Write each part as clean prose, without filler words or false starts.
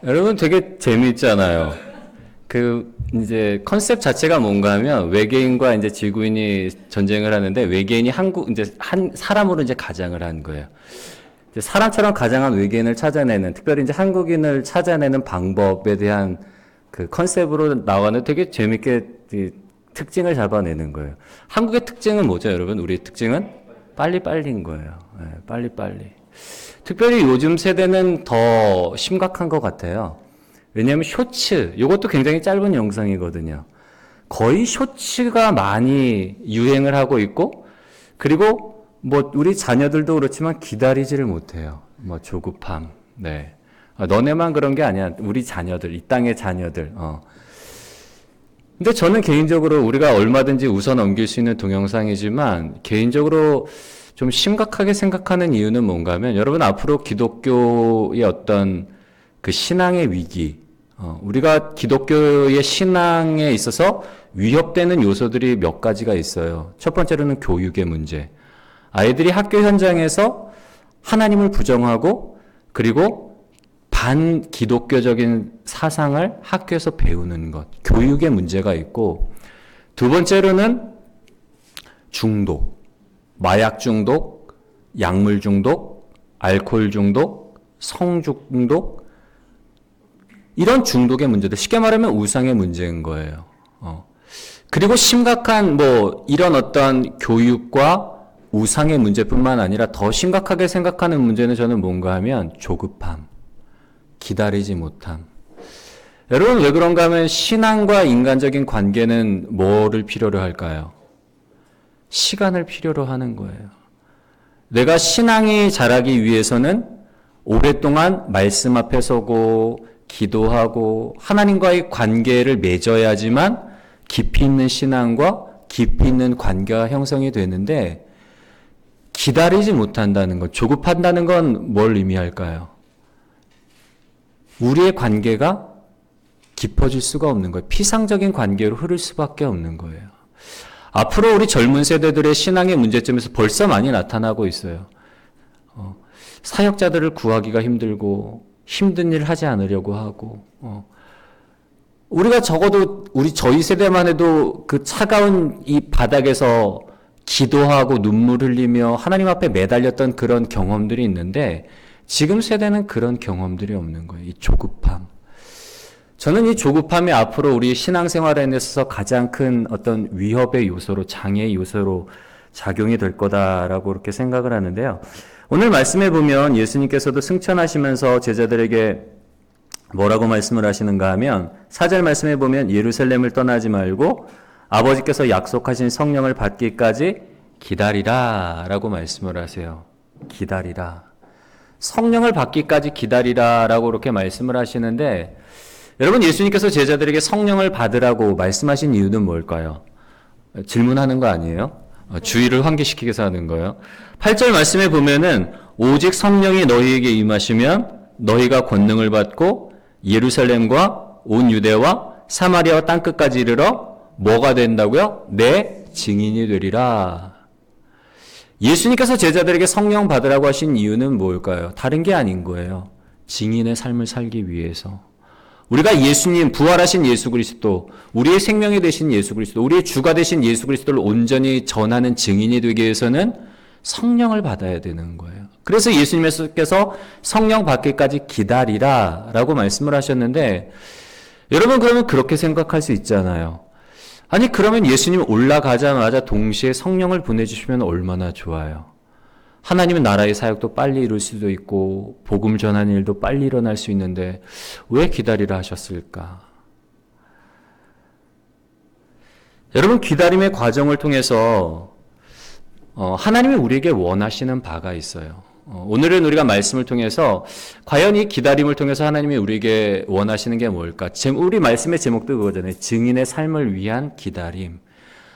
여러분 되게 재미있잖아요. 이제 컨셉 자체가 뭔가 하면 외계인과 이제 지구인이 전쟁을 하는데 외계인이 이제 한 사람으로 이제 가장을 한 거예요. 이제 사람처럼 가장한 외계인을 찾아내는, 특별히 이제 한국인을 찾아내는 방법에 대한 그 컨셉으로 나와는 되게 재밌게 특징을 잡아내는 거예요. 한국의 특징은 뭐죠, 여러분? 우리 특징은 빨리빨리인 거예요. 네, 빨리빨리. 특별히 요즘 세대는 더 심각한 것 같아요. 왜냐하면 쇼츠, 이것도 굉장히 짧은 영상이거든요. 거의 쇼츠가 많이 유행을 하고 있고, 그리고 뭐 우리 자녀들도 그렇지만 기다리지를 못해요. 뭐 조급함. 네. 너네만 그런 게 아니야. 우리 자녀들, 이 땅의 자녀들. 근데 저는 개인적으로 우리가 얼마든지 웃어 넘길 수 있는 동영상이지만 개인적으로 좀 심각하게 생각하는 이유는 뭔가 하면 여러분 앞으로 기독교의 어떤 그 신앙의 위기, 우리가 기독교의 신앙에 있어서 위협되는 요소들이 몇 가지가 있어요. 첫 번째로는 교육의 문제. 아이들이 학교 현장에서 하나님을 부정하고 그리고 반기독교적인 사상을 학교에서 배우는 것. 교육의 문제가 있고 두 번째로는 중독, 마약 중독, 약물 중독, 알코올 중독, 성 중독 이런 중독의 문제들, 쉽게 말하면 우상의 문제인 거예요. 그리고 심각한 이런 어떤 교육과 우상의 문제뿐만 아니라 더 심각하게 생각하는 문제는 저는 뭔가 하면 조급함, 기다리지 못함. 여러분 왜 그런가 하면 신앙과 인간적인 관계는 뭐를 필요로 할까요? 시간을 필요로 하는 거예요. 내가 신앙이 자라기 위해서는 오랫동안 말씀 앞에 서고 기도하고 하나님과의 관계를 맺어야지만 깊이 있는 신앙과 깊이 있는 관계가 형성이 되는데 기다리지 못한다는 것, 조급한다는 건 뭘 의미할까요? 우리의 관계가 깊어질 수가 없는 거예요. 피상적인 관계로 흐를 수밖에 없는 거예요. 앞으로 우리 젊은 세대들의 신앙의 문제점에서 벌써 많이 나타나고 있어요. 사역자들을 구하기가 힘들고 힘든 일을 하지 않으려고 하고 우리가 적어도 저희 세대만 해도 그 차가운 이 바닥에서 기도하고 눈물 흘리며 하나님 앞에 매달렸던 그런 경험들이 있는데 지금 세대는 그런 경험들이 없는 거예요. 이 조급함. 저는 이 조급함이 앞으로 우리 신앙생활에 있어서 가장 큰 어떤 위협의 요소로, 장애의 요소로 작용이 될 거다라고 그렇게 생각을 하는데요. 오늘 말씀에 보면 예수님께서도 승천하시면서 제자들에게 뭐라고 말씀을 하시는가 하면 4절 말씀에 보면 예루살렘을 떠나지 말고 아버지께서 약속하신 성령을 받기까지 기다리라 라고 말씀을 하세요. 기다리라. 성령을 받기까지 기다리라 라고 그렇게 말씀을 하시는데 여러분 예수님께서 제자들에게 성령을 받으라고 말씀하신 이유는 뭘까요? 질문하는 거 아니에요? 주의를 환기시키기 위해서 하는 거예요. 8절 말씀에 보면은 오직 성령이 너희에게 임하시면 너희가 권능을 받고 예루살렘과 온 유대와 사마리아와 땅끝까지 이르러 뭐가 된다고요? 내 증인이 되리라. 예수님께서 제자들에게 성령 받으라고 하신 이유는 뭘까요? 다른 게 아닌 거예요. 증인의 삶을 살기 위해서. 우리가 예수님, 부활하신 예수 그리스도, 우리의 생명이 되신 예수 그리스도, 우리의 주가 되신 예수 그리스도를 온전히 전하는 증인이 되기 위해서는 성령을 받아야 되는 거예요. 그래서 예수님께서 성령 받기까지 기다리라 라고 말씀을 하셨는데 여러분 그러면 그렇게 생각할 수 있잖아요. 아니 그러면 예수님 올라가자마자 동시에 성령을 보내주시면 얼마나 좋아요. 하나님은 나라의 사역도 빨리 이룰 수도 있고 복음 전하는 일도 빨리 일어날 수 있는데 왜 기다리라 하셨을까? 여러분 기다림의 과정을 통해서 하나님이 우리에게 원하시는 바가 있어요. 오늘은 우리가 말씀을 통해서 과연 이 기다림을 통해서 하나님이 우리에게 원하시는 게 뭘까? 우리 말씀의 제목도 그거잖아요. 증인의 삶을 위한 기다림.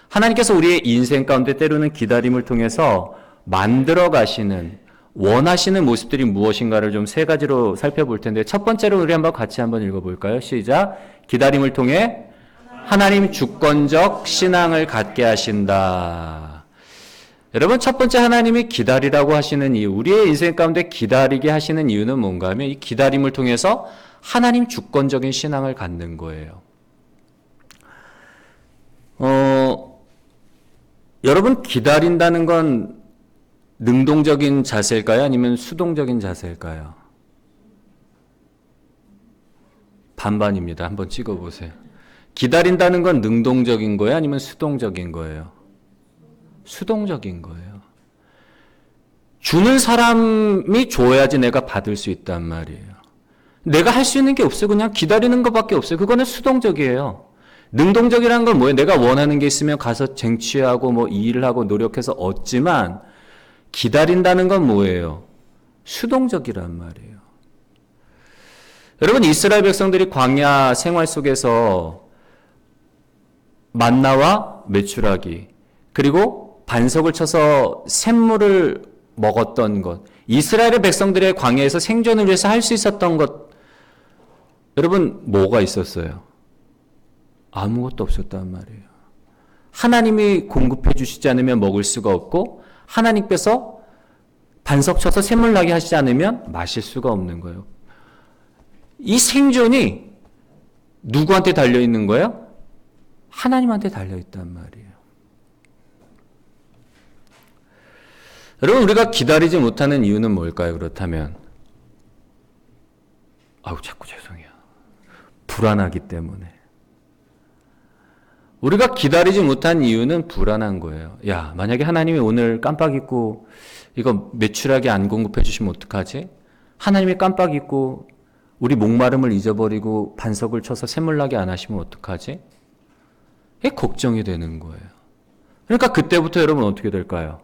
하나님께서 우리의 인생 가운데 때로는 기다림을 통해서 만들어 가시는 원하시는 모습들이 무엇인가를 좀 세 가지로 살펴볼 텐데 첫 번째로 우리 같이 한번 읽어볼까요? 시작. 기다림을 통해 하나님 주권적 신앙을 갖게 하신다. 여러분 첫 번째 하나님이 기다리라고 하시는 이유, 우리의 인생 가운데 기다리게 하시는 이유는 뭔가 하면 이 기다림을 통해서 하나님 주권적인 신앙을 갖는 거예요. 여러분, 기다린다는 건 능동적인 자세일까요? 아니면 수동적인 자세일까요? 반반입니다. 한번 찍어보세요. 기다린다는 건 능동적인 거예요? 아니면 수동적인 거예요? 수동적인 거예요. 주는 사람이 줘야지 내가 받을 수 있단 말이에요. 내가 할 수 있는 게 없어요. 그냥 기다리는 것밖에 없어요. 그거는 수동적이에요. 능동적이라는 건 뭐예요? 내가 원하는 게 있으면 가서 쟁취하고 뭐 일을 하고 노력해서 얻지만, 기다린다는 건 뭐예요? 수동적이란 말이에요. 여러분, 이스라엘 백성들이 광야 생활 속에서 만나와 메추라기, 그리고 반석을 쳐서 샘물을 먹었던 것, 이스라엘의 백성들의 광야에서 생존을 위해서 할 수 있었던 것, 여러분, 뭐가 있었어요? 아무것도 없었단 말이에요. 하나님이 공급해 주시지 않으면 먹을 수가 없고, 하나님께서 반석 쳐서 샘물 나게 하시지 않으면 마실 수가 없는 거예요. 이 생존이 누구한테 달려있는 거예요? 하나님한테 달려있단 말이에요. 여러분, 우리가 기다리지 못하는 이유는 뭘까요? 그렇다면 자꾸 죄송해요. 불안하기 때문에. 우리가 기다리지 못한 이유는 불안한 거예요. 야, 만약에 하나님이 오늘 깜빡 잊고 이거 메추라기 안 공급해 주시면 어떡하지? 하나님이 깜빡 잊고 우리 목마름을 잊어버리고 반석을 쳐서 샘물나게 안 하시면 어떡하지? 이게 걱정이 되는 거예요. 그러니까 그때부터 여러분 어떻게 될까요?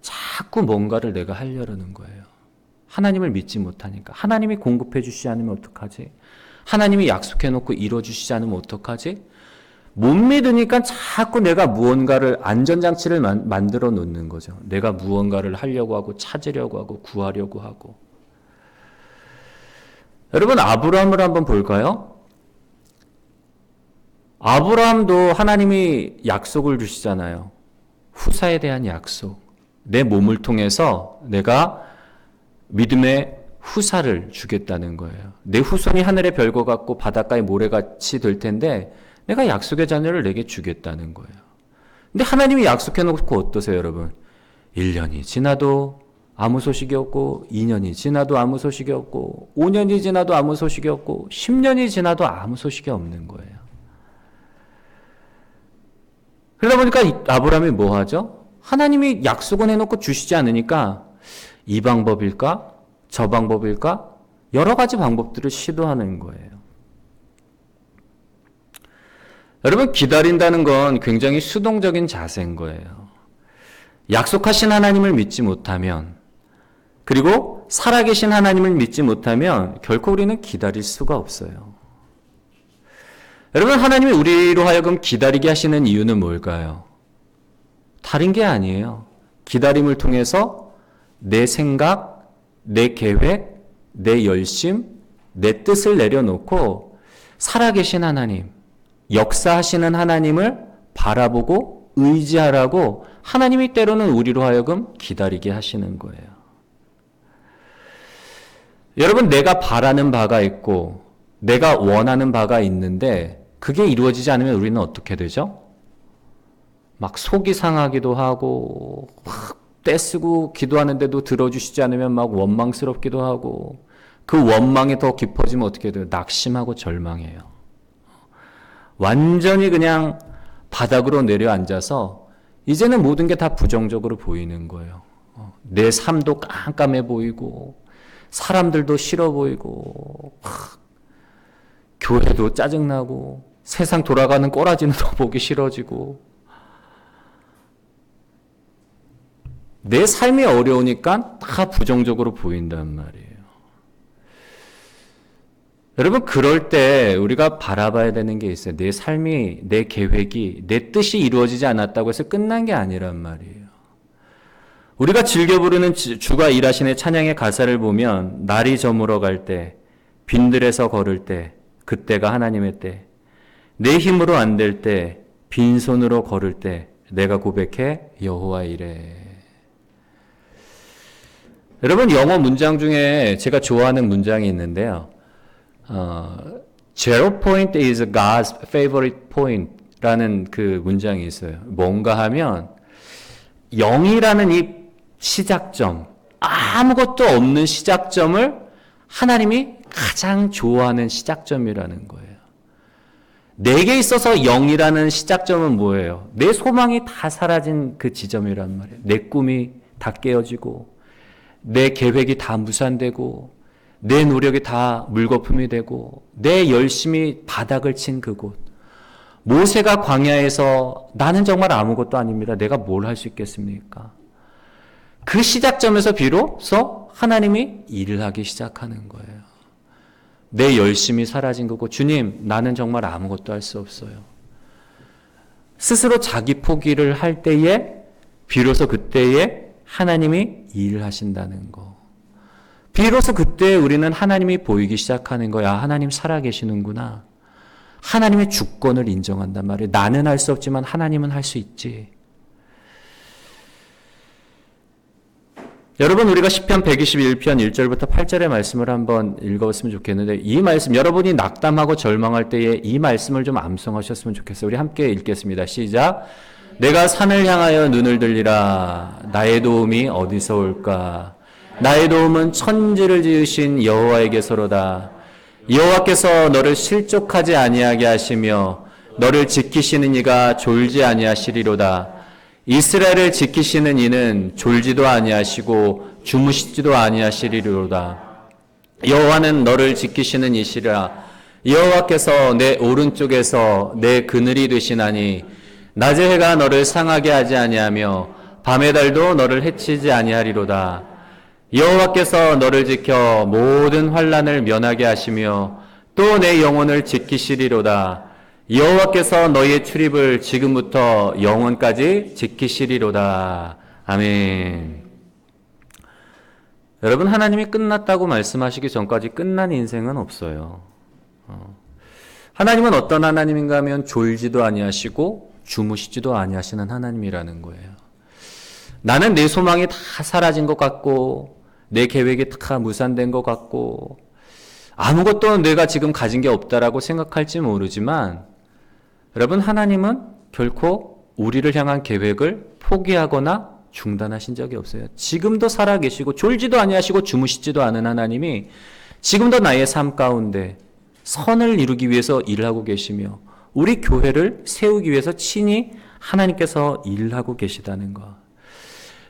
자꾸 뭔가를 내가 하려는 거예요. 하나님을 믿지 못하니까. 하나님이 공급해 주시지 않으면 어떡하지? 하나님이 약속해놓고 이뤄주시지 않으면 어떡하지? 못 믿으니까 자꾸 내가 무언가를 안전장치를 만들어 놓는 거죠. 내가 무언가를 하려고 하고 찾으려고 하고 구하려고 하고. 여러분, 아브라함을 한번 볼까요? 아브라함도 하나님이 약속을 주시잖아요. 후사에 대한 약속. 내 몸을 통해서 내가 믿음의 후사를 주겠다는 거예요. 내 후손이 하늘의 별과 같고 바닷가의 모래같이 될 텐데 내가 약속의 자녀를 내게 주겠다는 거예요. 근데 하나님이 약속해 놓고 어떠세요, 여러분? 1년이 지나도 아무 소식이 없고, 2년이 지나도 아무 소식이 없고, 5년이 지나도 아무 소식이 없고, 10년이 지나도 아무 소식이 없는 거예요. 그러다 보니까 아브라함이 뭐 하죠? 하나님이 약속은 해놓고 주시지 않으니까 이 방법일까? 저 방법일까? 여러 가지 방법들을 시도하는 거예요. 여러분, 기다린다는 건 굉장히 수동적인 자세인 거예요. 약속하신 하나님을 믿지 못하면, 그리고 살아계신 하나님을 믿지 못하면 결코 우리는 기다릴 수가 없어요. 여러분, 하나님이 우리로 하여금 기다리게 하시는 이유는 뭘까요? 다른 게 아니에요. 기다림을 통해서 내 생각, 내 계획, 내 열심, 내 뜻을 내려놓고 살아계신 하나님, 역사하시는 하나님을 바라보고 의지하라고 하나님이 때로는 우리로 하여금 기다리게 하시는 거예요. 여러분, 내가 바라는 바가 있고 내가 원하는 바가 있는데 그게 이루어지지 않으면 우리는 어떻게 되죠? 막 속이 상하기도 하고 막 떼쓰고 기도하는데도 들어주시지 않으면 막 원망스럽기도 하고, 그 원망이 더 깊어지면 어떻게 돼요? 낙심하고 절망해요. 완전히 그냥 바닥으로 내려앉아서 이제는 모든 게 다 부정적으로 보이는 거예요. 내 삶도 깜깜해 보이고 사람들도 싫어 보이고 교회도 짜증나고 세상 돌아가는 꼬라지는 더 보기 싫어지고 내 삶이 어려우니까 다 부정적으로 보인단 말이에요. 여러분, 그럴 때 우리가 바라봐야 되는 게 있어요. 내 삶이, 내 계획이, 내 뜻이 이루어지지 않았다고 해서 끝난 게 아니란 말이에요. 우리가 즐겨 부르는 주가 일하시는 찬양의 가사를 보면 날이 저물어 갈 때, 빈들에서 걸을 때, 그때가 하나님의 때, 내 힘으로 안 될 때, 빈손으로 걸을 때 내가 고백해 여호와 이래. 여러분, 영어 문장 중에 제가 좋아하는 문장이 있는데요. Zero point is God's favorite point 라는 그 문장이 있어요. 뭔가 하면 0이라는 이 시작점, 아무것도 없는 시작점을 하나님이 가장 좋아하는 시작점이라는 거예요. 내게 있어서 0이라는 시작점은 뭐예요? 내 소망이 다 사라진 그 지점이란 말이에요. 내 꿈이 다 깨어지고 내 계획이 다 무산되고 내 노력이 다 물거품이 되고 내 열심이 바닥을 친 그곳. 모세가 광야에서 나는 정말 아무것도 아닙니다. 내가 뭘 할 수 있겠습니까? 그 시작점에서 비로소 하나님이 일을 하기 시작하는 거예요. 내 열심이 사라진 거고 주님 나는 정말 아무것도 할 수 없어요. 스스로 자기 포기를 할 때에 비로소 그때에 하나님이 일을 하신다는 거. 비로소 그때 우리는 하나님이 보이기 시작하는 거야. 하나님 살아계시는구나. 하나님의 주권을 인정한단 말이에요. 나는 할 수 없지만 하나님은 할 수 있지. 여러분 우리가 시편 121편 1절부터 8절의 말씀을 한번 읽어봤으면 좋겠는데 이 말씀 여러분이 낙담하고 절망할 때에 이 말씀을 좀 암송하셨으면 좋겠어요. 우리 함께 읽겠습니다. 시작. 내가 산을 향하여 눈을 들리라. 나의 도움이 어디서 올까? 나의 도움은 천지를 지으신 여호와에게서로다. 여호와께서 너를 실족하지 아니하게 하시며 너를 지키시는 이가 졸지 아니하시리로다. 이스라엘을 지키시는 이는 졸지도 아니하시고 주무시지도 아니하시리로다. 여호와는 너를 지키시는 이시라. 여호와께서 내 오른쪽에서 내 그늘이 되시나니 낮의 해가 너를 상하게 하지 아니하며 밤의 달도 너를 해치지 아니하리로다. 여호와께서 너를 지켜 모든 환난을 면하게 하시며 또 내 영혼을 지키시리로다. 여호와께서 너희의 출입을 지금부터 영원까지 지키시리로다. 아멘. 여러분 하나님이 끝났다고 말씀하시기 전까지 끝난 인생은 없어요. 하나님은 어떤 하나님인가 하면 졸지도 아니하시고 주무시지도 아니하시는 하나님이라는 거예요. 나는 내 소망이 다 사라진 것 같고 내 계획이 다 무산된 것 같고 아무것도 내가 지금 가진 게 없다라고 생각할지 모르지만 여러분 하나님은 결코 우리를 향한 계획을 포기하거나 중단하신 적이 없어요. 지금도 살아계시고 졸지도 아니하시고 주무시지도 않은 하나님이 지금도 나의 삶 가운데 선을 이루기 위해서 일을 하고 계시며 우리 교회를 세우기 위해서 친히 하나님께서 일하고 계시다는 것.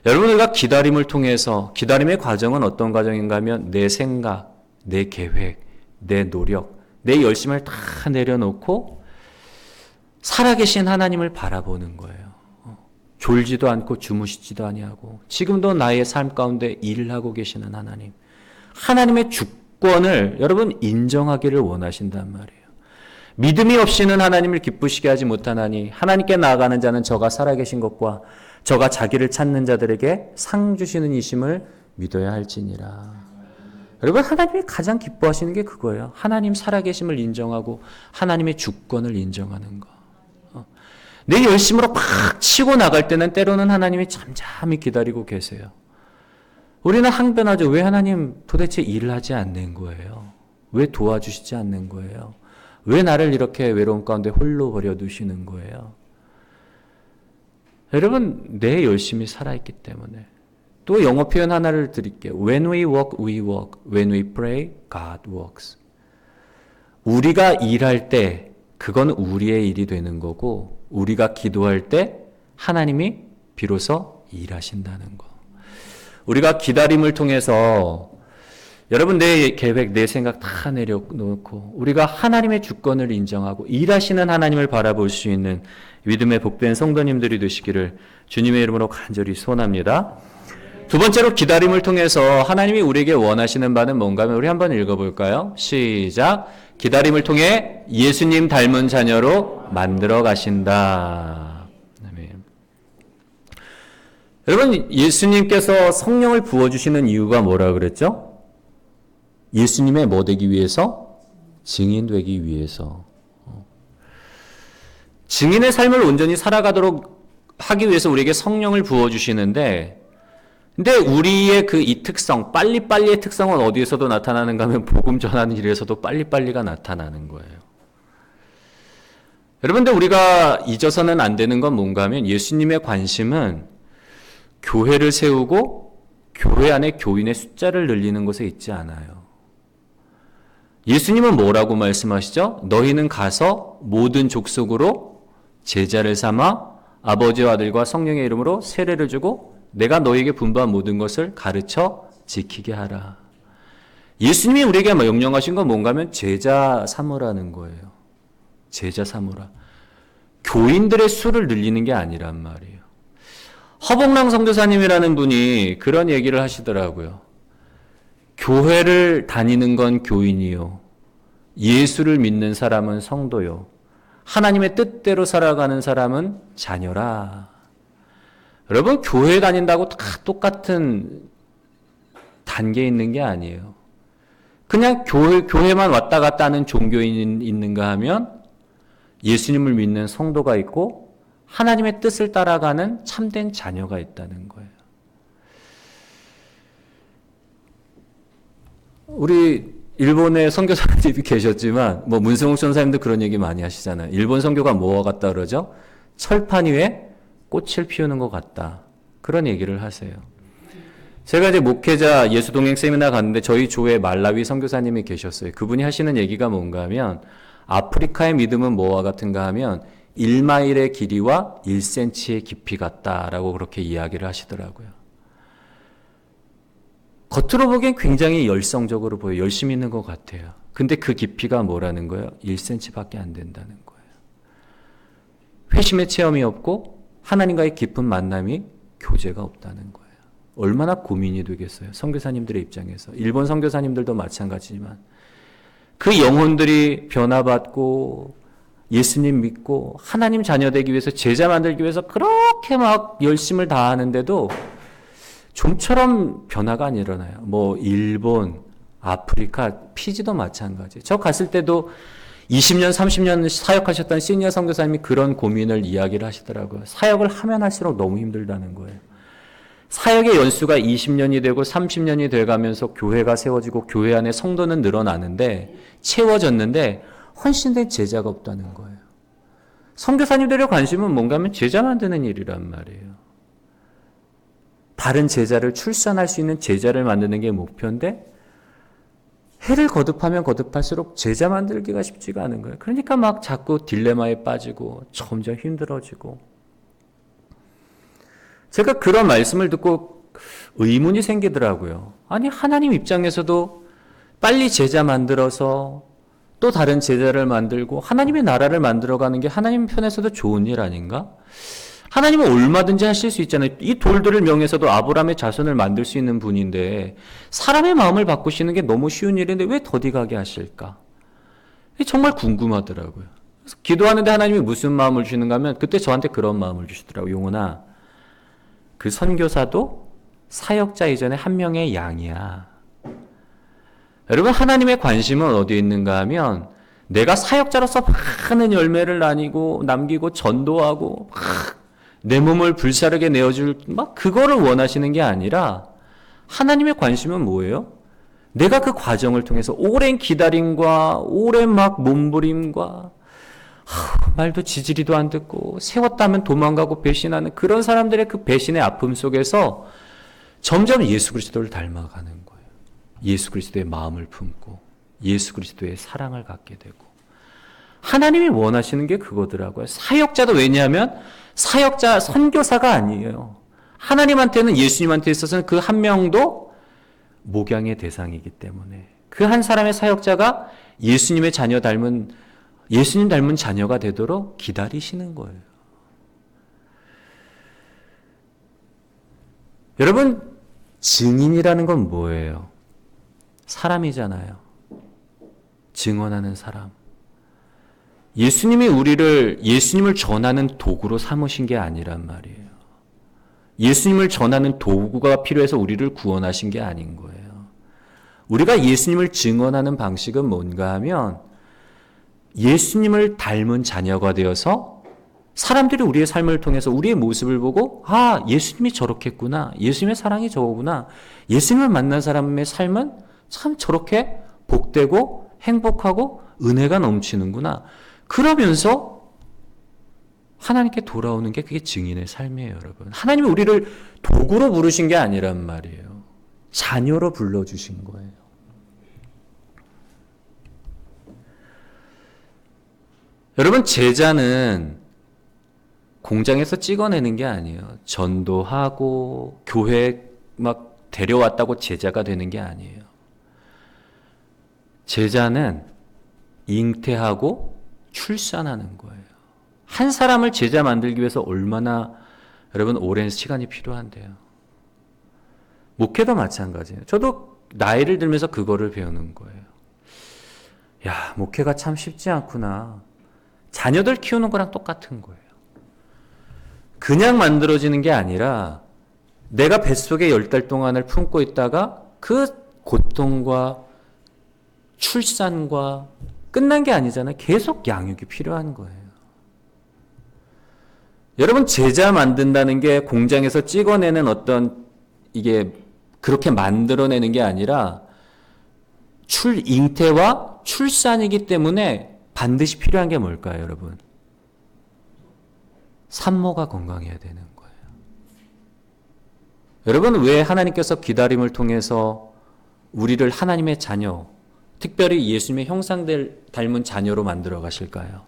여러분 우리가 기다림을 통해서 기다림의 과정은 어떤 과정인가 하면 내 생각, 내 계획, 내 노력, 내 열심을 다 내려놓고 살아계신 하나님을 바라보는 거예요. 졸지도 않고 주무시지도 아니하고 지금도 나의 삶 가운데 일을 하고 계시는 하나님. 하나님의 주권을 여러분 인정하기를 원하신단 말이에요. 믿음이 없이는 하나님을 기쁘시게 하지 못하나니 하나님께 나아가는 자는 저가 살아계신 것과 저가 자기를 찾는 자들에게 상 주시는 이심을 믿어야 할지니라. 여러분 하나님이 가장 기뻐하시는 게 그거예요. 하나님 살아계심을 인정하고 하나님의 주권을 인정하는 거. 내 열심으로 팍 치고 나갈 때는 때로는 하나님이 잠잠히 기다리고 계세요. 우리는 항변하죠. 왜 하나님 도대체 일을 하지 않는 거예요? 왜 도와주시지 않는 거예요? 왜 나를 이렇게 외로움 가운데 홀로 버려두시는 거예요? 여러분 내 열심히 살아있기 때문에. 또 영어 표현 하나를 드릴게요. When we walk, we walk. When we pray, God walks. 우리가 일할 때 그건 우리의 일이 되는 거고 우리가 기도할 때 하나님이 비로소 일하신다는 거. 우리가 기다림을 통해서 여러분 내 계획, 내 생각 다 내려놓고 우리가 하나님의 주권을 인정하고 일하시는 하나님을 바라볼 수 있는 믿음의 복된 성도님들이 되시기를 주님의 이름으로 간절히 소원합니다. 두 번째로 기다림을 통해서 하나님이 우리에게 원하시는 바는 뭔가 하면 우리 한번 읽어볼까요? 시작. 기다림을 통해 예수님 닮은 자녀로 만들어 가신다. 아멘. 여러분 예수님께서 성령을 부어주시는 이유가 뭐라 그랬죠? 예수님의 뭐 되기 위해서? 증인 되기 위해서. 증인의 삶을 온전히 살아가도록 하기 위해서 우리에게 성령을 부어주시는데 근데 우리의 그 이 특성, 빨리빨리의 특성은 어디에서도 나타나는가 하면 복음 전하는 일에서도 빨리빨리가 나타나는 거예요. 여러분들 우리가 잊어서는 안 되는 건 뭔가 하면 예수님의 관심은 교회를 세우고 교회 안에 교인의 숫자를 늘리는 것에 있지 않아요. 예수님은 뭐라고 말씀하시죠? 너희는 가서 모든 족속으로 제자를 삼아 아버지와 아들과 성령의 이름으로 세례를 주고 내가 너희에게 분부한 모든 것을 가르쳐 지키게 하라. 예수님이 우리에게 명령하신 건 뭔가 하면 제자 삼으라는 거예요. 제자 삼으라. 교인들의 수를 늘리는 게 아니란 말이에요. 허봉랑 선교사님이라는 분이 그런 얘기를 하시더라고요. 교회를 다니는 건 교인이요. 예수를 믿는 사람은 성도요. 하나님의 뜻대로 살아가는 사람은 자녀라. 여러분, 교회 다닌다고 다 똑같은 단계에 있는 게 아니에요. 그냥 교회만 왔다 갔다 하는 종교인이 있는가 하면 예수님을 믿는 성도가 있고 하나님의 뜻을 따라가는 참된 자녀가 있다는 거예요. 우리 일본의 선교사님이 계셨지만 문승욱 전사님도 그런 얘기 많이 하시잖아요. 일본 선교가 뭐와 같다 그러죠? 철판 위에 꽃을 피우는 것 같다. 그런 얘기를 하세요. 제가 이제 목회자 예수동행 세미나 갔는데 저희 조에 말라위 선교사님이 계셨어요. 그분이 하시는 얘기가 뭔가 하면 아프리카의 믿음은 뭐와 같은가 하면 1마일의 길이와 1cm의 깊이 같다라고 그렇게 이야기를 하시더라고요. 겉으로 보기엔 굉장히 열성적으로 보여요. 열심히 있는 것 같아요. 근데 그 깊이가 뭐라는 거예요? 1cm밖에 안 된다는 거예요. 회심의 체험이 없고 하나님과의 깊은 만남이 교제가 없다는 거예요. 얼마나 고민이 되겠어요. 선교사님들의 입장에서. 일본 선교사님들도 마찬가지지만 그 영혼들이 변화받고 예수님 믿고 하나님 자녀 되기 위해서 제자 만들기 위해서 그렇게 막 열심을 다하는데도 좀처럼 변화가 안 일어나요. 일본, 아프리카, 피지도 마찬가지. 저 갔을 때도 20년, 30년 사역하셨던 시니어 선교사님이 그런 고민을 이야기를 하시더라고요. 사역을 하면 할수록 너무 힘들다는 거예요. 사역의 연수가 20년이 되고 30년이 돼가면서 교회가 세워지고 교회 안에 성도는 늘어나는데 채워졌는데 헌신된 제자가 없다는 거예요. 선교사님들의 관심은 뭔가 하면 제자 만드는 일이란 말이에요. 다른 제자를 출산할 수 있는 제자를 만드는 게 목표인데 해를 거듭하면 거듭할수록 제자 만들기가 쉽지가 않은 거예요. 그러니까 막 자꾸 딜레마에 빠지고 점점 힘들어지고. 제가 그런 말씀을 듣고 의문이 생기더라고요. 아니 하나님 입장에서도 빨리 제자 만들어서 또 다른 제자를 만들고 하나님의 나라를 만들어가는 게 하나님 편에서도 좋은 일 아닌가? 하나님은 얼마든지 하실 수 있잖아요. 이 돌들을 명해서도 아브라함의 자손을 만들 수 있는 분인데 사람의 마음을 바꾸시는 게 너무 쉬운 일인데 왜 더디 가게 하실까? 정말 궁금하더라고요. 그래서 기도하는데 하나님이 무슨 마음을 주시는가 하면 그때 저한테 그런 마음을 주시더라고요. 용훈아, 그 선교사도 사역자 이전에 한 명의 양이야. 여러분, 하나님의 관심은 어디에 있는가 하면 내가 사역자로서 많은 열매를 남기고 전도하고 내 몸을 불사르게 내어줄 그거를 원하시는 게 아니라 하나님의 관심은 뭐예요? 내가 그 과정을 통해서 오랜 기다림과 오랜 몸부림과 말도 지지리도 안 듣고 세웠다면 도망가고 배신하는 그런 사람들의 그 배신의 아픔 속에서 점점 예수 그리스도를 닮아가는 거예요. 예수 그리스도의 마음을 품고 예수 그리스도의 사랑을 갖게 되고 하나님이 원하시는 게 그거더라고요. 사역자도 왜냐하면 사역자, 선교사가 아니에요. 하나님한테는 예수님한테 있어서는 그 한 명도 목양의 대상이기 때문에 그 한 사람의 사역자가 예수님 닮은 자녀가 되도록 기다리시는 거예요. 여러분, 증인이라는 건 뭐예요? 사람이잖아요. 증언하는 사람. 예수님을 전하는 도구로 삼으신 게 아니란 말이에요. 예수님을 전하는 도구가 필요해서 우리를 구원하신 게 아닌 거예요. 우리가 예수님을 증언하는 방식은 뭔가 하면 예수님을 닮은 자녀가 되어서 사람들이 우리의 삶을 통해서 우리의 모습을 보고 아, 예수님이 저렇게 했구나. 예수님의 사랑이 저거구나. 예수님을 만난 사람의 삶은 참 저렇게 복되고 행복하고 은혜가 넘치는구나. 그러면서 하나님께 돌아오는 게 그게 증인의 삶이에요, 여러분. 하나님이 우리를 도구로 부르신 게 아니란 말이에요. 자녀로 불러주신 거예요. 여러분, 제자는 공장에서 찍어내는 게 아니에요. 전도하고 교회 막 데려왔다고 제자가 되는 게 아니에요. 제자는 잉태하고 출산하는 거예요. 한 사람을 제자 만들기 위해서 얼마나 여러분 오랜 시간이 필요한데요. 목회도 마찬가지예요. 저도 나이를 들면서 그거를 배우는 거예요. 야, 목회가 참 쉽지 않구나. 자녀들 키우는 거랑 똑같은 거예요. 그냥 만들어지는 게 아니라 내가 뱃속에 10달 동안을 품고 있다가 그 고통과 출산과 끝난 게 아니잖아요. 계속 양육이 필요한 거예요. 여러분, 제자 만든다는 게 공장에서 찍어내는 어떤 이게 그렇게 만들어내는 게 아니라 잉태와 출산이기 때문에 반드시 필요한 게 뭘까요, 여러분? 산모가 건강해야 되는 거예요. 여러분, 왜 하나님께서 기다림을 통해서 우리를 하나님의 자녀, 특별히 예수님의 형상들 닮은 자녀로 만들어 가실까요?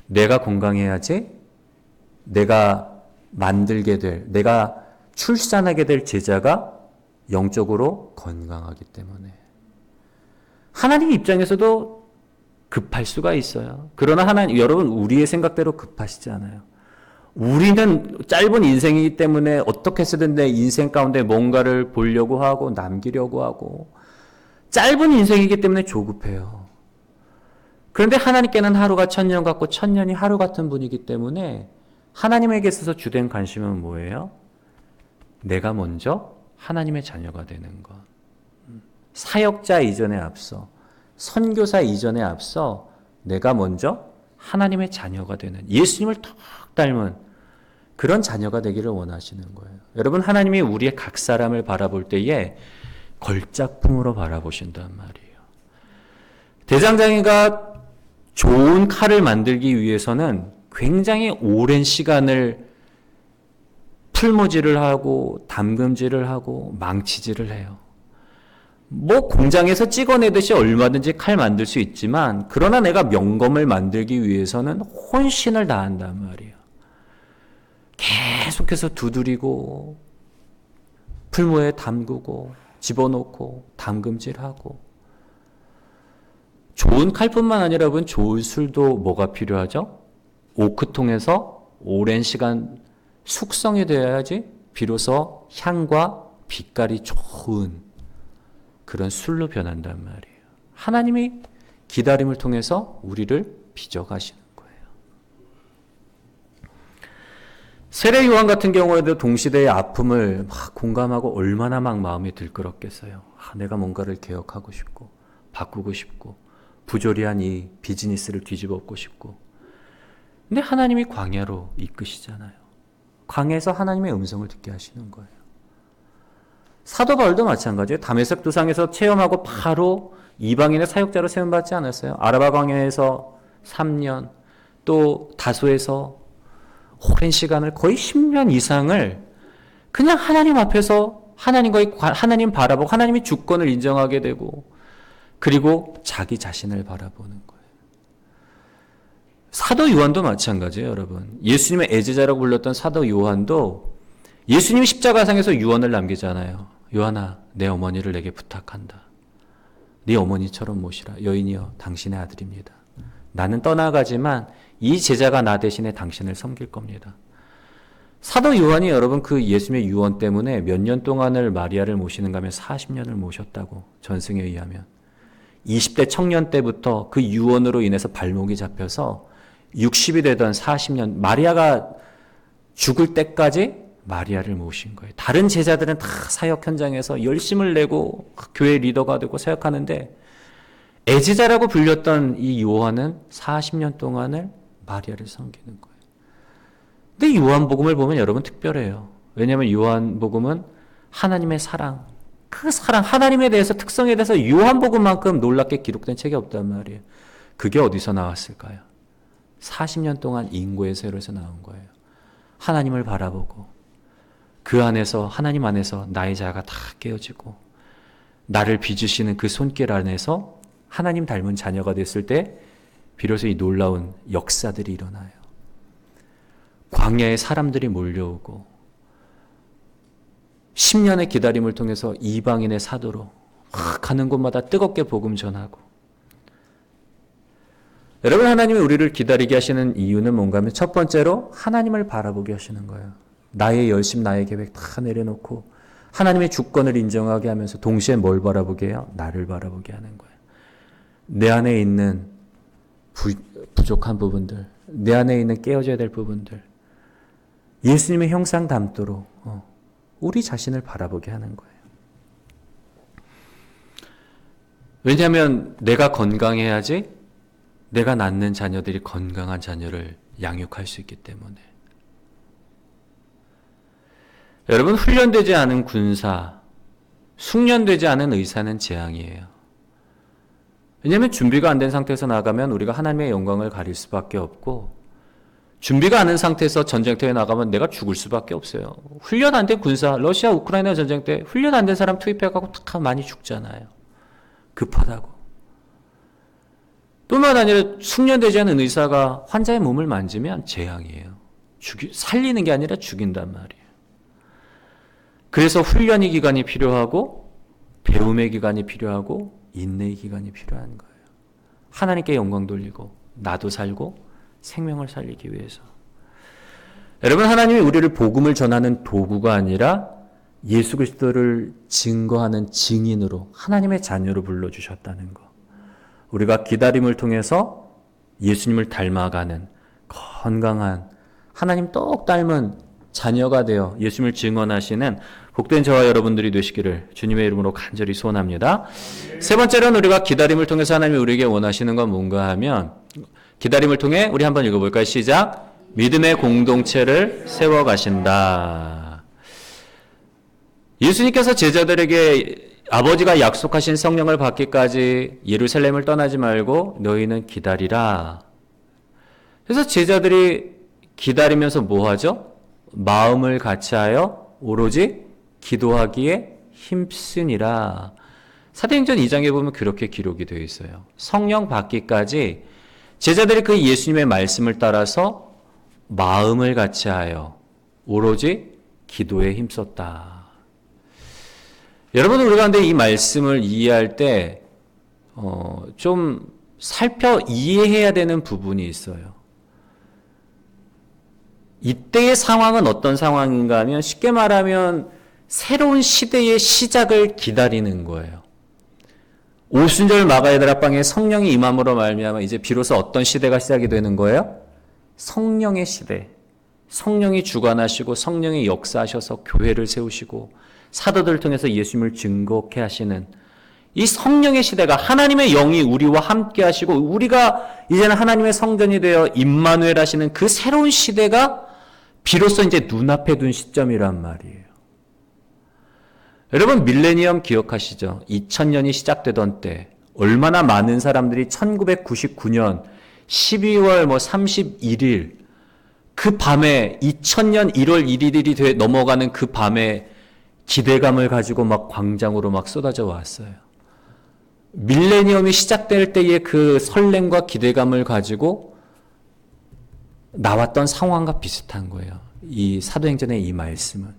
내가 건강해야지 내가 만들게 될, 내가 출산하게 될 제자가 영적으로 건강하기 때문에. 하나님 입장에서도 급할 수가 있어요. 그러나 하나님, 여러분, 우리의 생각대로 급하시지 않아요. 우리는 짧은 인생이기 때문에 어떻게 해서든 내 인생 가운데 뭔가를 보려고 하고 남기려고 하고 짧은 인생이기 때문에 조급해요. 그런데 하나님께는 하루가 1000년 같고 1000년이 하루 같은 분이기 때문에 하나님에게 있어서 주된 관심은 뭐예요? 내가 먼저 하나님의 자녀가 되는 것. 사역자 이전에 앞서, 선교사 이전에 앞서 내가 먼저 하나님의 자녀가 되는, 예수님을 턱 닮은 그런 자녀가 되기를 원하시는 거예요. 여러분, 하나님이 우리의 각 사람을 바라볼 때에 걸작품으로 바라보신단 말이에요. 대장장이가 좋은 칼을 만들기 위해서는 굉장히 오랜 시간을 풀무질을 하고 담금질을 하고 망치질을 해요. 뭐 공장에서 찍어내듯이 얼마든지 칼 만들 수 있지만 그러나 내가 명검을 만들기 위해서는 혼신을 다한단 말이에요. 계속해서 두드리고 풀무에 담그고 집어넣고 담금질하고. 좋은 칼뿐만 아니라 여러분, 좋은 술도 뭐가 필요하죠? 오크통에서 오랜 시간 숙성이 되어야지 비로소 향과 빛깔이 좋은 그런 술로 변한단 말이에요. 하나님이 기다림을 통해서 우리를 빚어가시는 거예요. 세례 요한 같은 경우에도 동시대의 아픔을 막 공감하고 얼마나 막 마음이 들끓었겠어요. 내가 뭔가를 개혁하고 싶고 바꾸고 싶고 부조리한 이 비즈니스를 뒤집어엎고 싶고. 근데 하나님이 광야로 이끄시잖아요. 광야에서 하나님의 음성을 듣게 하시는 거예요. 사도 바울도 마찬가지예요. 다메섹 도상에서 체험하고 바로 이방인의 사역자로 세움받지 않았어요. 아라바 광야에서 3년, 또 다소에서 오랜 시간을 거의 10년 이상을 그냥 하나님 앞에서 하나님 바라보고 하나님의 주권을 인정하게 되고 그리고 자기 자신을 바라보는 거예요. 사도 요한도 마찬가지예요, 여러분. 예수님의 애제자라고 불렸던 사도 요한도 예수님이 십자가상에서 유언을 남기잖아요. 요한아, 내 어머니를 내게 부탁한다. 네 어머니처럼 모시라. 여인이여, 당신의 아들입니다. 나는 떠나가지만 이 제자가 나 대신에 당신을 섬길 겁니다. 사도 요한이 여러분 그 예수님의 유언 때문에 몇 년 동안을 마리아를 모시는가 하면 40년을 모셨다고, 전승에 의하면. 20대 청년 때부터 그 유언으로 인해서 발목이 잡혀서 60이 되던 40년, 마리아가 죽을 때까지 마리아를 모신 거예요. 다른 제자들은 다 사역 현장에서 열심을 내고 교회 리더가 되고 사역하는데 애제자라고 불렸던 이 요한은 40년 동안을 마리아를 섬기는 거예요. 근데 요한복음을 보면 여러분 특별해요. 왜냐하면 요한복음은 하나님의 사랑, 그 사랑, 하나님에 대해서 특성에 대해서 요한복음만큼 놀랍게 기록된 책이 없단 말이에요. 그게 어디서 나왔을까요? 40년 동안 인고의 세로에서 나온 거예요. 하나님을 바라보고 그 안에서, 하나님 안에서 나의 자아가 다 깨어지고 나를 빚으시는 그 손길 안에서 하나님 닮은 자녀가 됐을 때 비로소 이 놀라운 역사들이 일어나요. 광야에 사람들이 몰려오고 10년의 기다림을 통해서 이방인의 사도로 가는 곳마다 뜨겁게 복음 전하고. 여러분, 하나님이 우리를 기다리게 하시는 이유는 뭔가 하면 첫 번째로 하나님을 바라보게 하시는 거예요. 나의 열심, 나의 계획 다 내려놓고 하나님의 주권을 인정하게 하면서 동시에 뭘 바라보게 해요? 나를 바라보게 하는 거예요. 내 안에 있는 부족한 부분들, 내 안에 있는 깨어져야 될 부분들, 예수님의 형상 닮도록 우리 자신을 바라보게 하는 거예요. 왜냐하면 내가 건강해야지 내가 낳는 자녀들이 건강한 자녀를 양육할 수 있기 때문에. 여러분, 훈련되지 않은 군사, 숙련되지 않은 의사는 재앙이에요. 왜냐하면 준비가 안 된 상태에서 나가면 우리가 하나님의 영광을 가릴 수밖에 없고, 준비가 안 된 상태에서 전쟁터에 나가면 내가 죽을 수밖에 없어요. 훈련 안 된 군사, 러시아 우크라이나 전쟁 때 훈련 안 된 사람 투입해가고 다 많이 죽잖아요. 급하다고. 뿐만 아니라 숙련되지 않은 의사가 환자의 몸을 만지면 재앙이에요. 살리는 게 아니라 죽인단 말이에요. 그래서 훈련의 기간이 필요하고 배움의 기간이 필요하고 인내의 기간이 필요한 거예요. 하나님께 영광 돌리고 나도 살고 생명을 살리기 위해서. 여러분, 하나님이 우리를 복음을 전하는 도구가 아니라 예수 그리스도를 증거하는 증인으로 하나님의 자녀로 불러주셨다는 것. 우리가 기다림을 통해서 예수님을 닮아가는 건강한 하나님 똑 닮은 자녀가 되어 예수님을 증언하시는 복된 저와 여러분들이 되시기를 주님의 이름으로 간절히 소원합니다. 세 번째로는 우리가 기다림을 통해서 하나님이 우리에게 원하시는 건 뭔가 하면, 기다림을 통해 우리 한번 읽어볼까요? 시작. 믿음의 공동체를 세워가신다. 예수님께서 제자들에게 아버지가 약속하신 성령을 받기까지 예루살렘을 떠나지 말고 너희는 기다리라. 그래서 제자들이 기다리면서 뭐 하죠? 마음을 같이하여 오로지 기도하기에 힘쓰니라. 사도행전 2장에 보면 그렇게 기록이 되어 있어요. 성령 받기까지 제자들이 그 예수님의 말씀을 따라서 마음을 같이하여 오로지 기도에 힘썼다. 여러분, 우리가 근데 이 말씀을 이해할 때 좀 살펴 이해해야 되는 부분이 있어요. 이때의 상황은 어떤 상황인가 하면, 쉽게 말하면 새로운 시대의 시작을 기다리는 거예요. 오순절 마가의 다락방에 성령이 임함으로 말미암아 이제 비로소 어떤 시대가 시작이 되는 거예요? 성령의 시대. 성령이 주관하시고 성령이 역사하셔서 교회를 세우시고 사도들을 통해서 예수님을 증거케 하시는 이 성령의 시대가, 하나님의 영이 우리와 함께 하시고 우리가 이제는 하나님의 성전이 되어 임마누엘 하시는 그 새로운 시대가 비로소 이제 눈앞에 둔 시점이란 말이에요. 여러분, 밀레니엄 기억하시죠? 2000년이 시작되던 때 얼마나 많은 사람들이 1999년 12월 31일 그 밤에, 2000년 1월 1일이 넘어가는 그 밤에 기대감을 가지고 막 광장으로 막 쏟아져 왔어요. 밀레니엄이 시작될 때의 그 설렘과 기대감을 가지고 나왔던 상황과 비슷한 거예요. 이 사도행전의 이 말씀은.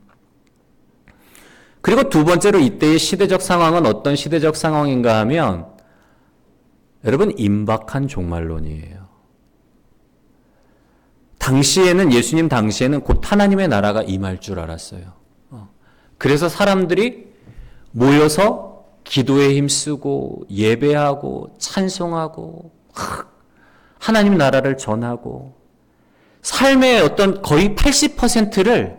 그리고 두 번째로 이때의 시대적 상황은 어떤 시대적 상황인가 하면, 여러분, 임박한 종말론이에요. 당시에는, 예수님 당시에는 곧 하나님의 나라가 임할 줄 알았어요. 그래서 사람들이 모여서 기도에 힘쓰고 예배하고 찬송하고 하나님 나라를 전하고 삶의 어떤 거의 80%를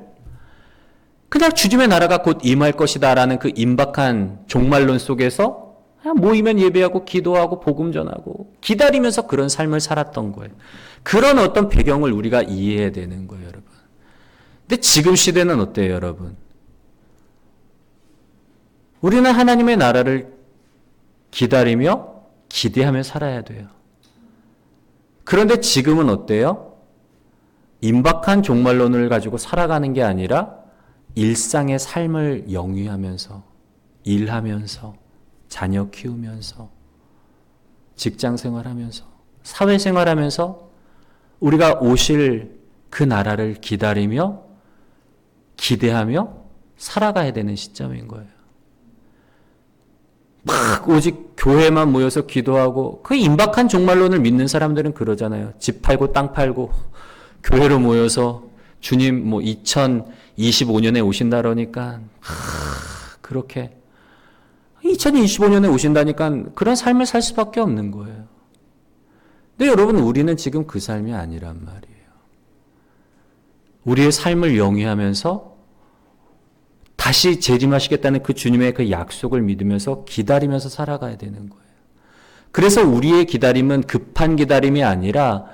그냥 주님의 나라가 곧 임할 것이다 라는 그 임박한 종말론 속에서 그냥 모이면 예배하고 기도하고 복음 전하고 기다리면서 그런 삶을 살았던 거예요. 그런 어떤 배경을 우리가 이해해야 되는 거예요, 여러분. 근데 지금 시대는 어때요, 여러분? 우리는 하나님의 나라를 기다리며 기대하며 살아야 돼요. 그런데 지금은 어때요? 임박한 종말론을 가지고 살아가는 게 아니라 일상의 삶을 영위하면서 일하면서 자녀 키우면서 직장 생활하면서 사회 생활하면서 우리가 오실 그 나라를 기다리며 기대하며 살아가야 되는 시점인 거예요. 막 오직 교회만 모여서 기도하고 그 임박한 종말론을 믿는 사람들은 그러잖아요. 집 팔고 땅 팔고 교회로 모여서 주님 뭐 2025년에 오신다 그러니까 그렇게 2025년에 오신다니까 그런 삶을 살 수밖에 없는 거예요. 근데 여러분 우리는 지금 그 삶이 아니란 말이에요. 우리의 삶을 영위하면서 다시 재림하시겠다는 그 주님의 그 약속을 믿으면서 기다리면서 살아가야 되는 거예요. 그래서 우리의 기다림은 급한 기다림이 아니라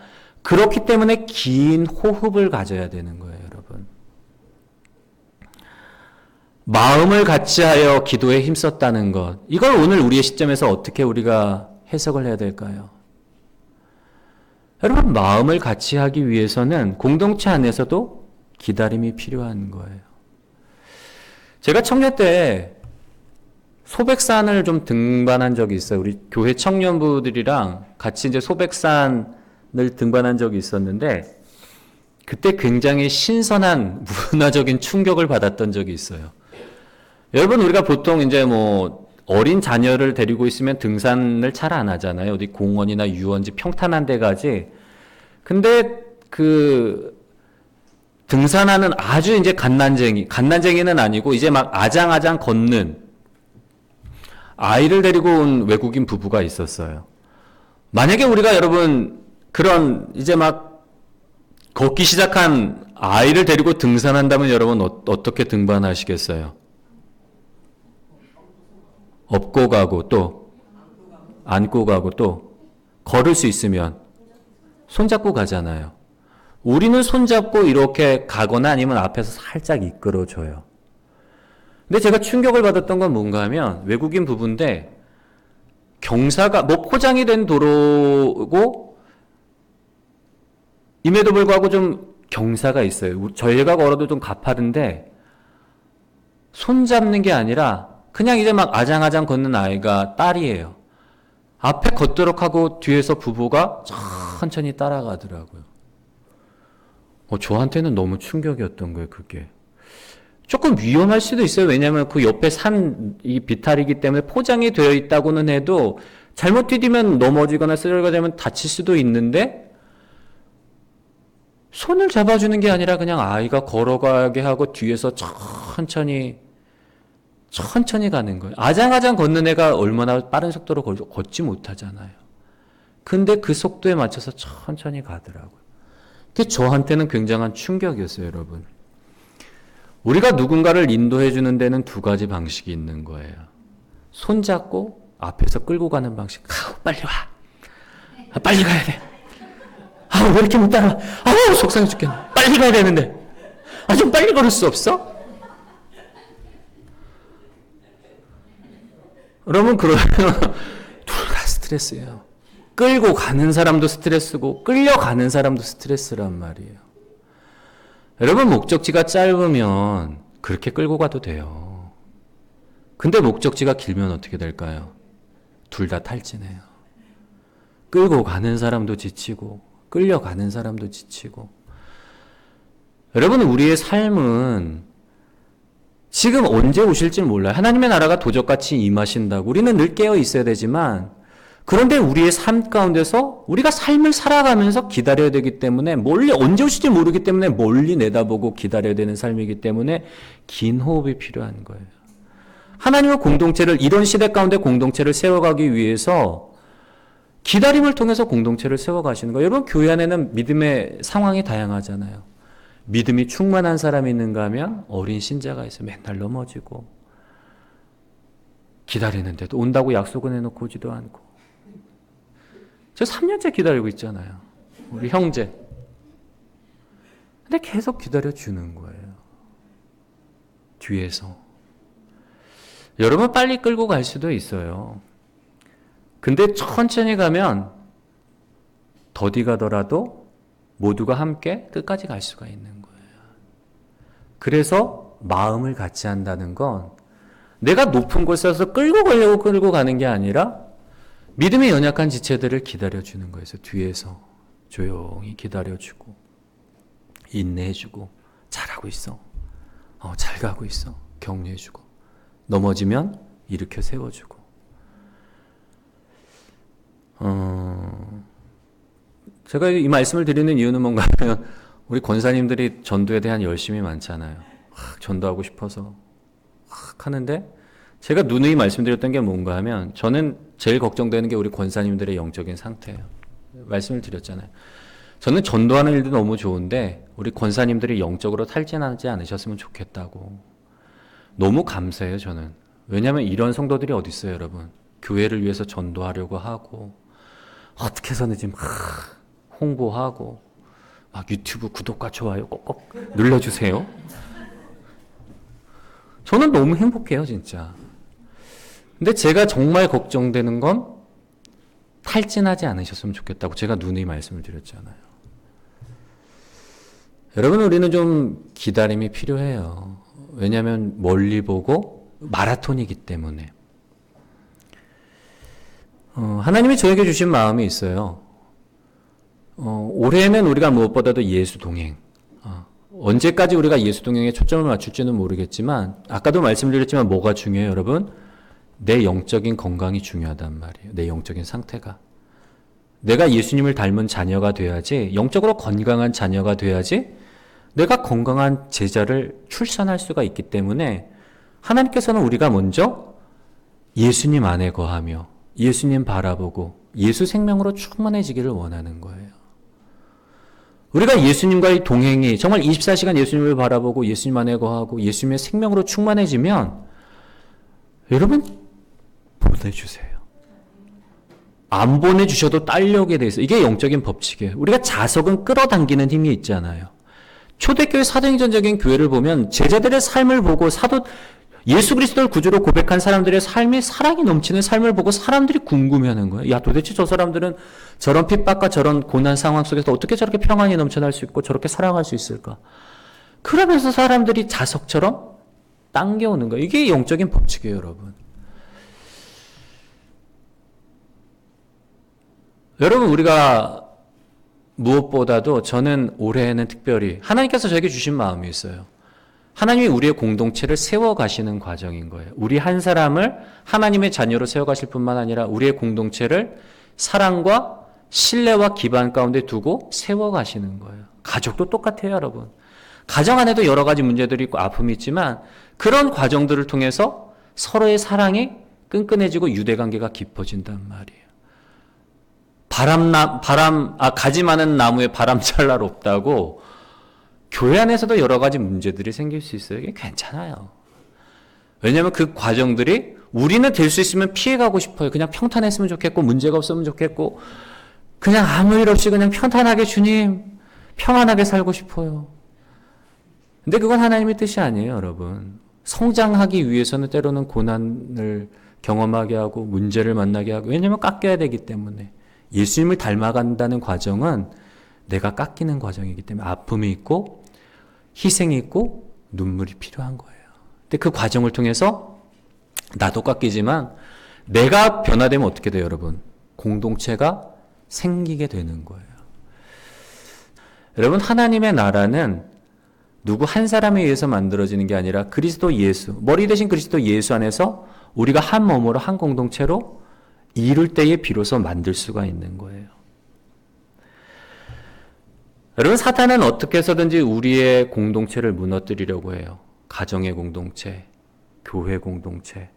그렇기 때문에 긴 호흡을 가져야 되는 거예요, 여러분. 마음을 같이하여 기도에 힘썼다는 것. 이걸 오늘 우리의 시점에서 어떻게 우리가 해석을 해야 될까요? 여러분, 마음을 같이하기 위해서는 공동체 안에서도 기다림이 필요한 거예요. 제가 청년 때 소백산을 좀 등반한 적이 있어요. 우리 교회 청년부들이랑 같이 이제 소백산을 등반한 적이 있었는데 그때 굉장히 신선한 문화적인 충격을 받았던 적이 있어요. 여러분 우리가 보통 이제 뭐 어린 자녀를 데리고 있으면 등산을 잘 안 하잖아요. 어디 공원이나 유원지 평탄한 데 가지. 근데 그 등산하는 아주 이제 갓난쟁이는 아니고 이제 막 아장아장 걷는 아이를 데리고 온 외국인 부부가 있었어요. 만약에 우리가 여러분 그런 이제 막 걷기 시작한 아이를 데리고 등산한다면 여러분 어떻게 등반하시겠어요? 업고 가고 또 안고 가고 또 걸을 수 있으면 손잡고 가잖아요. 우리는 손잡고 이렇게 가거나 아니면 앞에서 살짝 이끌어줘요. 근데 제가 충격을 받았던 건 뭔가 하면 외국인 부부인데 경사가 뭐 포장이 된 도로고 임에도 불구하고 좀 경사가 있어요. 저희가 걸어도 좀 가파른데 손잡는 게 아니라 그냥 이제 막 아장아장 걷는 아이가 딸이에요. 앞에 걷도록 하고 뒤에서 부부가 천천히 따라가더라고요. 저한테는 너무 충격이었던 거예요, 그게. 조금 위험할 수도 있어요. 왜냐하면 그 옆에 이 비탈이기 때문에 포장이 되어 있다고는 해도 잘못 디디면 넘어지거나 쓰러지게 되면 다칠 수도 있는데 손을 잡아주는 게 아니라 그냥 아이가 걸어가게 하고 뒤에서 천천히 가는 거예요. 아장아장 걷는 애가 얼마나 빠른 속도로 걷지 못하잖아요. 근데 그 속도에 맞춰서 천천히 가더라고요. 그게 저한테는 굉장한 충격이었어요, 여러분. 우리가 누군가를 인도해 주는 데는 두 가지 방식이 있는 거예요. 손잡고 앞에서 끌고 가는 방식. 빨리 와. 빨리 가야 돼. 왜 이렇게 못 따라와. 속상해 죽겠네. 빨리 가야 되는데. 좀 빨리 걸을 수 없어? 여러분, 그러면 둘 다 스트레스예요. 끌고 가는 사람도 스트레스고 끌려가는 사람도 스트레스란 말이에요. 여러분 목적지가 짧으면 그렇게 끌고 가도 돼요. 근데 목적지가 길면 어떻게 될까요? 둘 다 탈진해요. 끌고 가는 사람도 지치고 끌려가는 사람도 지치고. 여러분 우리의 삶은 지금 언제 오실지 몰라요. 하나님의 나라가 도적같이 임하신다고 우리는 늘 깨어 있어야 되지만 그런데 우리의 삶 가운데서 우리가 삶을 살아가면서 기다려야 되기 때문에 멀리 언제 오실지 모르기 때문에 멀리 내다보고 기다려야 되는 삶이기 때문에 긴 호흡이 필요한 거예요. 하나님의 공동체를 이런 시대 가운데 공동체를 세워가기 위해서 기다림을 통해서 공동체를 세워가시는 거예요. 여러분 교회 안에는 믿음의 상황이 다양하잖아요. 믿음이 충만한 사람이 있는가 하면 어린 신자가 있어요. 맨날 넘어지고 기다리는데도 온다고 약속은 해놓고 오지도 않고. 저 3년째 기다리고 있잖아요. 우리 형제. 근데 계속 기다려주는 거예요. 뒤에서. 여러분 빨리 끌고 갈 수도 있어요. 근데 천천히 가면 더디 가더라도 모두가 함께 끝까지 갈 수가 있는 거예요. 그래서 마음을 같이 한다는 건 내가 높은 곳에서 끌고 가려고 끌고 가는 게 아니라 믿음의 연약한 지체들을 기다려주는 거예요. 뒤에서 조용히 기다려주고 인내해주고 잘하고 있어. 잘 가고 있어. 격려해주고 넘어지면 일으켜 세워주고. 제가 이 말씀을 드리는 이유는 뭔가 하면 우리 권사님들이 전도에 대한 열심이 많잖아요. 전도하고 싶어서 하는데 제가 누누이 말씀드렸던 게 뭔가 하면 저는 제일 걱정되는 게 우리 권사님들의 영적인 상태예요. 말씀을 드렸잖아요. 저는 전도하는 일도 너무 좋은데 우리 권사님들이 영적으로 탈진하지 않으셨으면 좋겠다고. 너무 감사해요, 저는. 왜냐하면 이런 성도들이 어디 있어요, 여러분. 교회를 위해서 전도하려고 하고 어떻게 해서든지 막 홍보하고 막 유튜브 구독과 좋아요 꼭꼭 눌러주세요. 저는 너무 행복해요, 진짜. 근데 제가 정말 걱정되는 건 탈진하지 않으셨으면 좋겠다고 제가 누누이 말씀을 드렸잖아요. 여러분, 우리는 좀 기다림이 필요해요. 왜냐하면 멀리 보고 마라톤이기 때문에. 하나님이 저에게 주신 마음이 있어요. 올해는 우리가 무엇보다도 예수 동행. 언제까지 우리가 예수 동행에 초점을 맞출지는 모르겠지만 아까도 말씀드렸지만 뭐가 중요해요, 여러분? 내 영적인 건강이 중요하단 말이에요. 내 영적인 상태가. 내가 예수님을 닮은 자녀가 돼야지, 영적으로 건강한 자녀가 돼야지 내가 건강한 제자를 출산할 수가 있기 때문에 하나님께서는 우리가 먼저 예수님 안에 거하며 예수님 바라보고 예수 생명으로 충만해지기를 원하는 거예요. 우리가 예수님과의 동행이 정말 24시간 예수님을 바라보고 예수님 안에 거하고 예수님의 생명으로 충만해지면 여러분 보내주세요. 안 보내주셔도 딸려오게 돼 있어요. 이게 영적인 법칙이에요. 우리가 자석은 끌어당기는 힘이 있잖아요. 초대교회 사도행전적인 교회를 보면 제자들의 삶을 보고 예수 그리스도를 구주로 고백한 사람들의 삶이 사랑이 넘치는 삶을 보고 사람들이 궁금해하는 거예요. 야, 도대체 저 사람들은 저런 핍박과 저런 고난 상황 속에서 어떻게 저렇게 평안이 넘쳐날 수 있고 저렇게 사랑할 수 있을까? 그러면서 사람들이 자석처럼 당겨오는 거예요. 이게 영적인 법칙이에요, 여러분. 여러분, 우리가 무엇보다도 저는 올해에는 특별히 하나님께서 저에게 주신 마음이 있어요. 하나님이 우리의 공동체를 세워가시는 과정인 거예요. 우리 한 사람을 하나님의 자녀로 세워가실 뿐만 아니라 우리의 공동체를 사랑과 신뢰와 기반 가운데 두고 세워가시는 거예요. 가족도 똑같아요, 여러분. 가정 안에도 여러 가지 문제들이 있고 아픔이 있지만 그런 과정들을 통해서 서로의 사랑이 끈끈해지고 유대관계가 깊어진단 말이에요. 가지 많은 나무에 바람 잘 날 없다고 교회 안에서도 여러 가지 문제들이 생길 수 있어요. 이게 괜찮아요. 왜냐하면 그 과정들이 우리는 될 수 있으면 피해가고 싶어요. 그냥 평탄했으면 좋겠고 문제가 없으면 좋겠고 그냥 아무 일 없이 그냥 평탄하게 주님 평안하게 살고 싶어요. 근데 그건 하나님의 뜻이 아니에요, 여러분. 성장하기 위해서는 때로는 고난을 경험하게 하고 문제를 만나게 하고 왜냐하면 깎여야 되기 때문에 예수님을 닮아간다는 과정은 내가 깎이는 과정이기 때문에 아픔이 있고 희생이 있고 눈물이 필요한 거예요. 근데 그 과정을 통해서 나도 깎이지만 내가 변화되면 어떻게 돼요, 여러분? 공동체가 생기게 되는 거예요. 여러분, 하나님의 나라는 누구 한 사람에 의해서 만들어지는 게 아니라 그리스도 예수, 머리 대신 그리스도 예수 안에서 우리가 한 몸으로 한 공동체로 이룰 때에 비로소 만들 수가 있는 거예요. 여러분, 사탄은 어떻게 해서든지 우리의 공동체를 무너뜨리려고 해요. 가정의 공동체, 교회 공동체.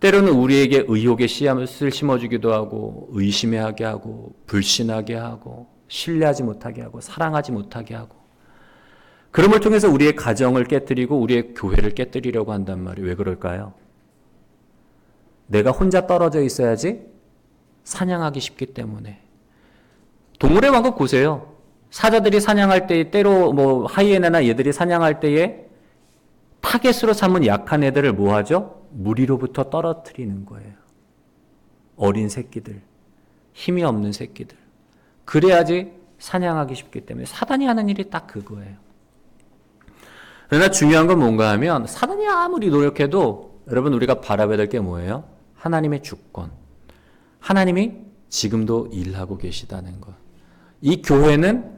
때로는 우리에게 의혹의 씨앗을 심어주기도 하고 의심하게 하고 불신하게 하고 신뢰하지 못하게 하고 사랑하지 못하게 하고 그럼을 통해서 우리의 가정을 깨뜨리고 우리의 교회를 깨뜨리려고 한단 말이에요. 왜 그럴까요? 내가 혼자 떨어져 있어야지 사냥하기 쉽기 때문에. 동물의 왕국 보세요. 사자들이 사냥할 때 때로 뭐 하이에나나 얘들이 사냥할 때에 타겟으로 삼은 약한 애들을 뭐 하죠? 무리로부터 떨어뜨리는 거예요. 어린 새끼들, 힘이 없는 새끼들. 그래야지 사냥하기 쉽기 때문에 사단이 하는 일이 딱 그거예요. 그러나 중요한 건 뭔가 하면 사단이 아무리 노력해도 여러분 우리가 바라봐야 될 게 뭐예요? 하나님의 주권. 하나님이 지금도 일하고 계시다는 것. 이 교회는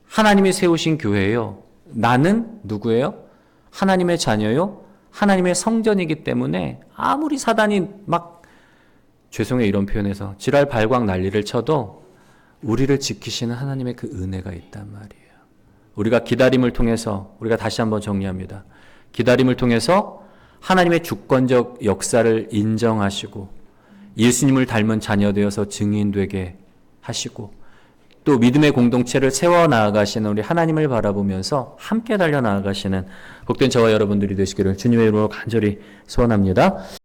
하나님이 세우신 교회예요. 나는 누구예요? 하나님의 자녀요. 하나님의 성전이기 때문에 아무리 사단이 막 죄송해요 이런 표현에서 지랄 발광 난리를 쳐도 우리를 지키시는 하나님의 그 은혜가 있단 말이에요. 우리가 기다림을 통해서 우리가 다시 한번 정리합니다. 기다림을 통해서 하나님의 주권적 역사를 인정하시고 예수님을 닮은 자녀 되어서 증인되게 하시고 또 믿음의 공동체를 세워나가시는 우리 하나님을 바라보면서 함께 달려나가시는 복된 저와 여러분들이 되시기를 주님의 이름으로 간절히 소원합니다.